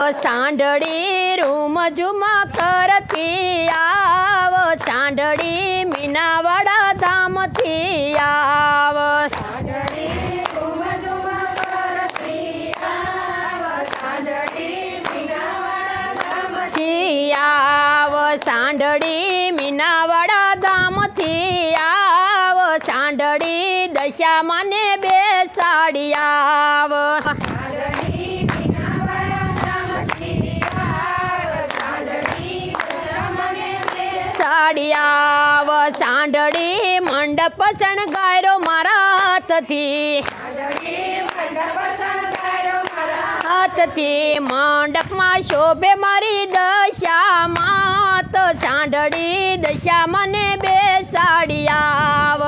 सांडड़ी room जुमा करती आव सांडड़ी मीनावाड़ा धाम थी आव सांडड़ी रूम जुमा करती आव सांडड़ी मीनावाड़ा धाम थी आव सांडड़ी मीनावाड़ा धाम थी आव सांडड़ी दशा मने बेसाड़ी आव साड़ियाव सांडड़ी मंडप शणगारो मारा हाथथी हाथथी मंडप में शोभे मारी दशा मात सांडड़ी दशा मने बेसाड़ियाव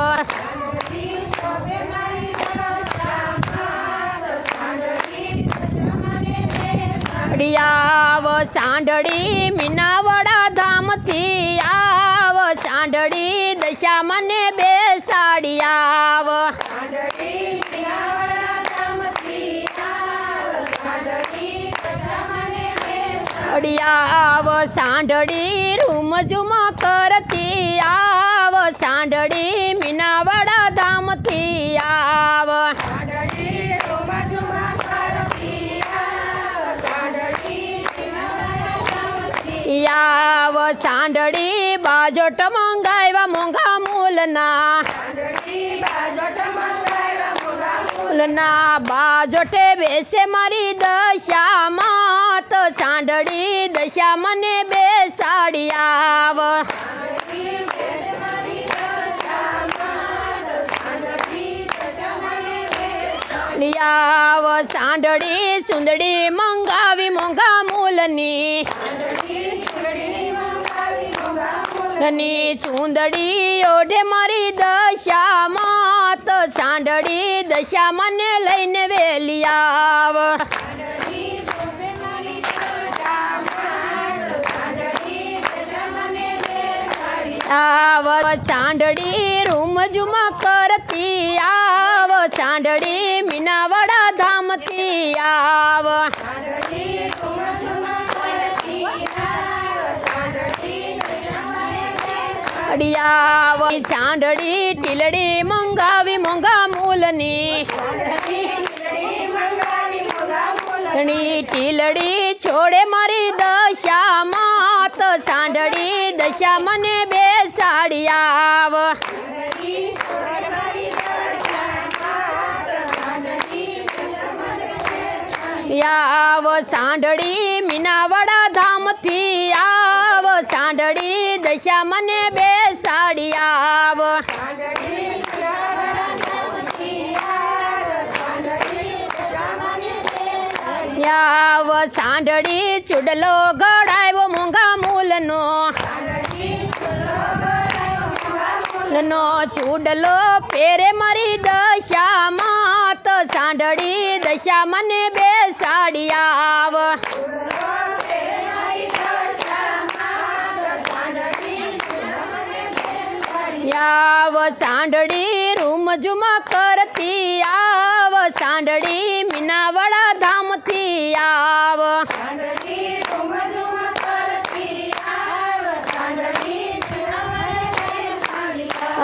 सांडड़ी मीनावाड़ा धाम थी आव सांडड़ी दशा मने बेसाड़ियाव सांडड़ी रूम जुमा करती आव सांडड़ी मीनावाड़ा धाम थी आव याव सांडड़ी बाजोट मंगावा मोंघा मूलना बाजोटे बेसे मारी दशा मात सांडड़ी दशा मने बेसाड़ियाव सांडड़ी सुंदड़ी मंगावी मोंघा मूलनी चूंदड़ी ओढ़े मारी दशा मात सांडड़ी दशा मने लईने वेलियाव आव सांडड़ी रूम जुमा करती आव सांडड़ी मीनावाड़ा धाम थी आव सांडड़ी टीलड़ी मंगावी मोंघा मूलनी टीलड़ी छोड़े मारी दशा मात सांडड़ी दशा मने बेसाड़ियाव याव सांडड़ी मीनावाड़ा धाम थी आव सांडड़ी दशा मने बेसाड़ियाव याव सांडड़ी चुडलो घड़ायो मोंघा मूलनो चूडलो पेरे मारी दशा मात सांडड़ी दशा मने बेसाड़ियाव याव सांडड़ी रूम जुमा करती आव सांडड़ी मीनावाड़ा धाम थी आव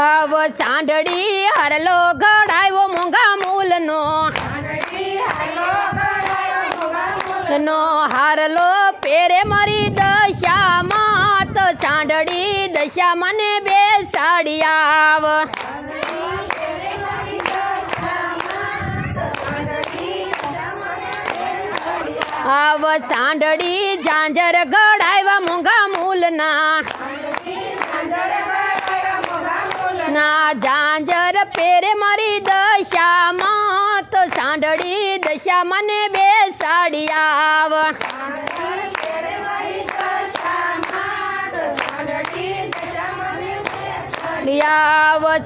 आव सांडड़ी हरलो घड़ायो मोंघा मूलनो हारलो पेरे मारी दशा मात सांडड़ी दशा मने बेसाड़ियाव आव सांडड़ी झांझर घड़ावा मोंघा मूलना झांझर पेरे मारी दशा मात सांडड़ी दशा मने बेसाड़ियाव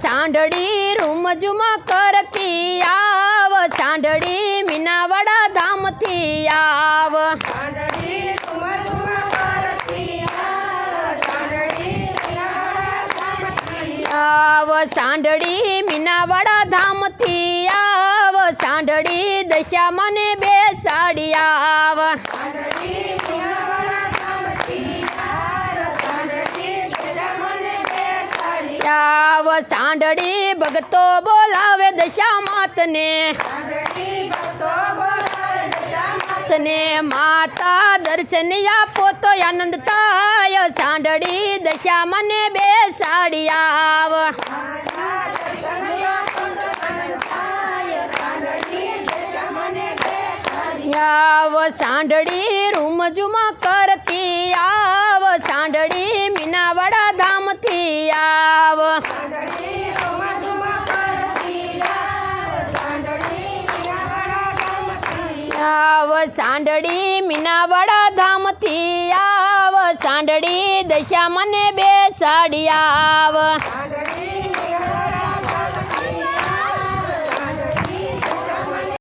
सांडड़ी रूम जुमा करती आव सांडड़ी मीनावाड़ा धाम थी आव सांडड़ी मीनावाड़ा धाम थी आव सांडड़ी दशा मने बेसाड़ियाव આવ આવ સાંઢળી ભગતો બોલાવે દશામાતને તને માતા દર્શન આપો તો આનંદ થાય સાંઢળી દશા મને બેસાડી આવ આવ સાંઢળી રૂમઝુમા કરતી આવ સાંઢળી મીનાવાડા ધામથી આવ આવ સાંઢળી મીનાવાડા ધામથી આવ સાંઢળી દશા મને બેસાડી આવ